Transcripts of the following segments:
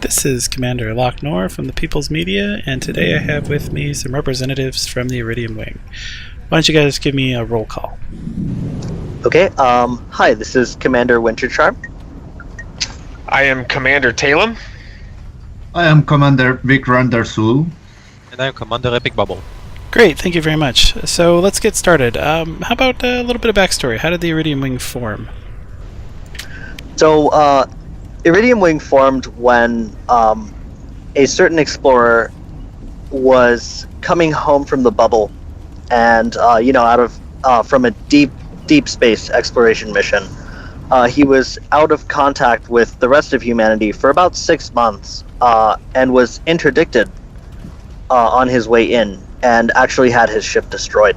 This is Commander Locknor from the People's Media, and today I have with me some representatives from the Iridium Wing. Why don't you guys give me a roll call? Okay, hi, this is Commander Wintercharm. I am Commander Talem. I am Commander Vikrander Sul. And I'm Commander Epic Bubble. Great, thank you very much. So let's get started. How about a little bit of backstory? How did the Iridium Wing form? So, Iridium Wing formed when a certain explorer was coming home from the bubble and, out of from a deep space exploration mission. He was out of contact with the rest of humanity for about 6 months and was interdicted on his way in and actually had his ship destroyed.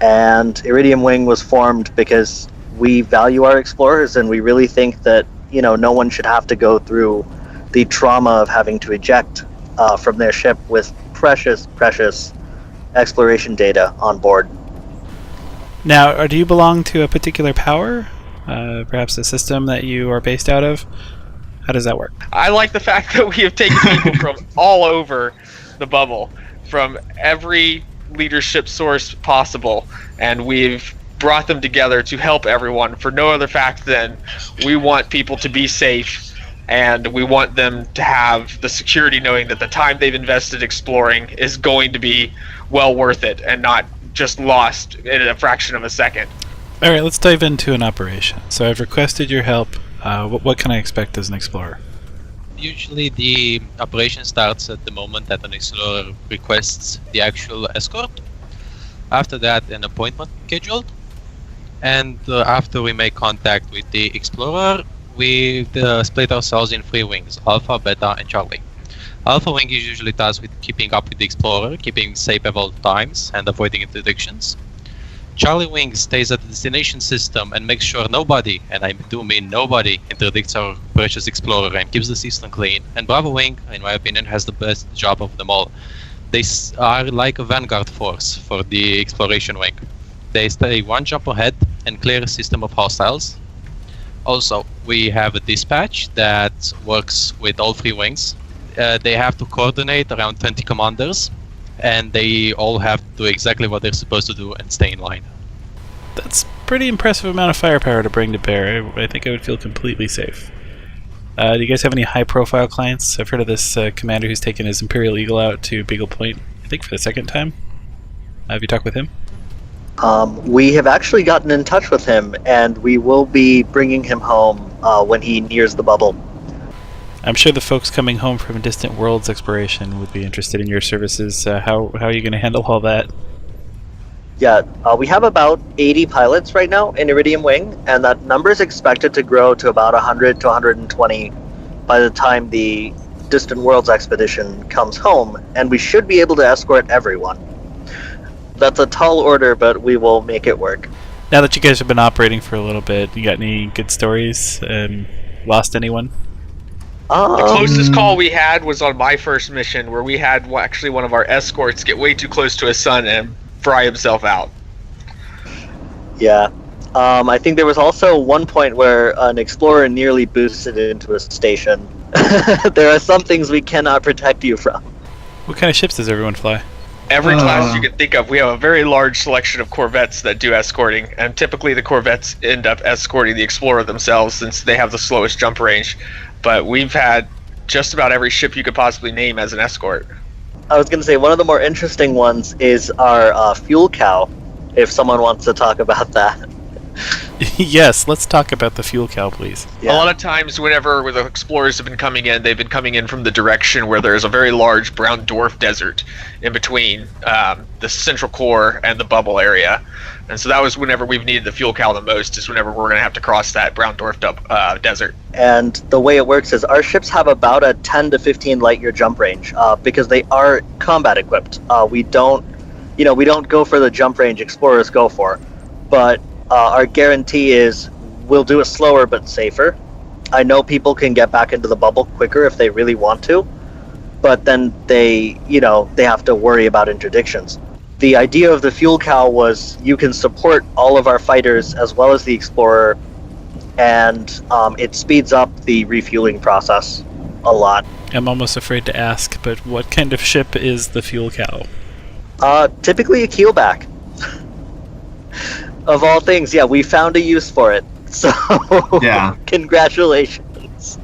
And Iridium Wing was formed because we value our explorers and we really think that, no one should have to go through the trauma of having to eject from their ship with precious exploration data on board. Now, do you belong to a particular power? Perhaps a system that you are based out of? How does that work? I like the fact that we have taken people from all over the bubble, from every leadership source possible, and we've brought them together to help everyone for no other fact than we want people to be safe, and we want them to have the security knowing that the time they've invested exploring is going to be well worth it and not just lost in a fraction of a second. Alright, let's dive into an operation. So I've requested your help. What can I expect as an explorer? Usually the operation starts at the moment that an explorer requests the actual escort. After that, an appointment is scheduled. And after we make contact with the explorer, we split ourselves in 3 wings: Alpha, Beta, and Charlie. Alpha wing is usually tasked with keeping up with the explorer, keeping safe at all times, and avoiding interdictions. Charlie wing stays at the destination system and makes sure nobody, and I do mean nobody, interdicts our precious explorer and keeps the system clean. And Bravo wing, in my opinion, has the best job of them all. They are like a vanguard force for the exploration wing. They stay one jump ahead and clear a system of hostiles. Also, we have a dispatch that works with all 3 wings. They have to coordinate around 20 commanders, and they all have to do exactly what they're supposed to do and stay in line. That's a pretty impressive amount of firepower to bring to bear. I think I would feel completely safe. Do you guys have any high-profile clients? I've heard of this commander who's taken his Imperial Eagle out to Beagle Point, I think for the 2nd time. Have you talked with him? We have actually gotten in touch with him, and we will be bringing him home when he nears the bubble. I'm sure the folks coming home from distant worlds exploration would be interested in your services. How are you going to handle all that? Yeah, we have about 80 pilots right now in Iridium Wing, and that number is expected to grow to about 100 to 120 by the time the distant worlds expedition comes home, and we should be able to escort everyone. That's a tall order, but we will make it work. Now that you guys have been operating for a little bit, you got any good stories? Lost anyone? The closest call we had was on my first mission, where we had actually one of our escorts get way too close to his sun and fry himself out. Yeah. I think there was also one point where an explorer nearly boosted into a station. There are some things we cannot protect you from. What kind of ships does everyone fly? Every class you can think of, we have a very large selection of corvettes that do escorting, and typically the corvettes end up escorting the explorer themselves since they have the slowest jump range. But we've had just about every ship you could possibly name as an escort. I was going to say, one of the more interesting ones is our fuel cow, if someone wants to talk about that. Yes, let's talk about the fuel cow, please. Yeah. A lot of times whenever the explorers have been coming in, they've been coming in from the direction where there's a very large brown dwarf desert in between the central core and the bubble area. And so that was whenever we've needed the fuel cow the most, is whenever we're going to have to cross that brown dwarf desert. And the way it works is our ships have about a 10 to 15 light year jump range because they are combat equipped. We don't go for the jump range explorers go for, but our guarantee is we'll do it slower but safer. I know people can get back into the bubble quicker if they really want to, but then they have to worry about interdictions. The idea of the fuel cow was you can support all of our fighters as well as the explorer, and it speeds up the refueling process. a lot. I'm almost afraid to ask, but what kind of ship is the fuel cow? Typically a keelback. Of all things, yeah, we found a use for it. So, Yeah. congratulations.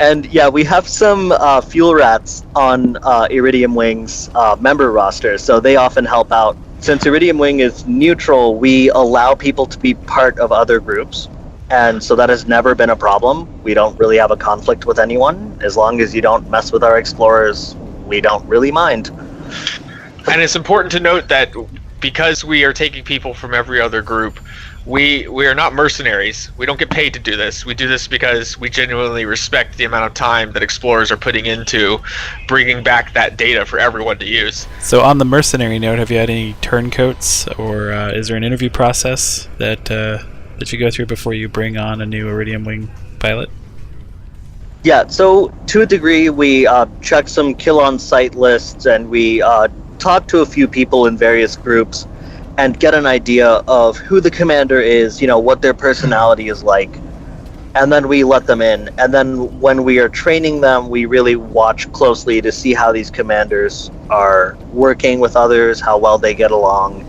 And yeah, we have some fuel rats on Iridium Wing's member roster, so they often help out. Since Iridium Wing is neutral, we allow people to be part of other groups, and so that has never been a problem. We don't really have a conflict with anyone. As long as you don't mess with our explorers, we don't really mind. And it's important to note that because we are taking people from every other group, we are not mercenaries. We don't get paid to do this. We do this because we genuinely respect the amount of time that explorers are putting into bringing back that data for everyone to use. So on the mercenary note, have you had any turncoats, or is there an interview process that you go through before you bring on a new Iridium Wing pilot? Yeah, so to a degree, we check some kill-on-sight lists, and we talk to a few people in various groups and get an idea of who the commander is, what their personality is like, and then we let them in. And then when we are training them, we really watch closely to see how these commanders are working with others, how well they get along,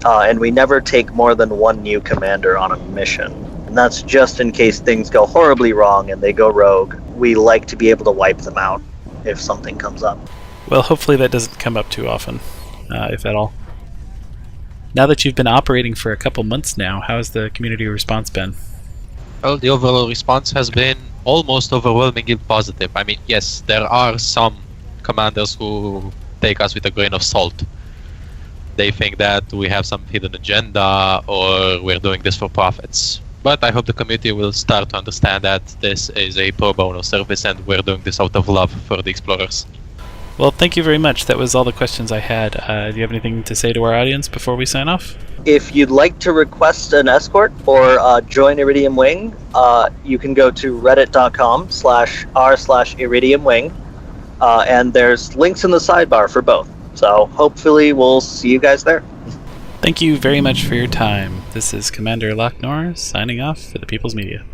and we never take more than one new commander on a mission. And that's just in case things go horribly wrong and they go rogue. We like to be able to wipe them out if something comes up. Well, hopefully that doesn't come up too often, if at all. Now that you've been operating for a couple months now, how has the community response been? Well, the overall response has been almost overwhelmingly positive. I mean, yes, there are some commanders who take us with a grain of salt. They think that we have some hidden agenda or we're doing this for profits. But I hope the community will start to understand that this is a pro bono service and we're doing this out of love for the explorers. Well, thank you very much. That was all the questions I had. Do you have anything to say to our audience before we sign off? If you'd like to request an escort or join Iridium Wing, you can go to reddit.com/r/Iridium Wing, and there's links in the sidebar for both. So hopefully we'll see you guys there. Thank you very much for your time. This is Commander Locknor signing off for the People's Media.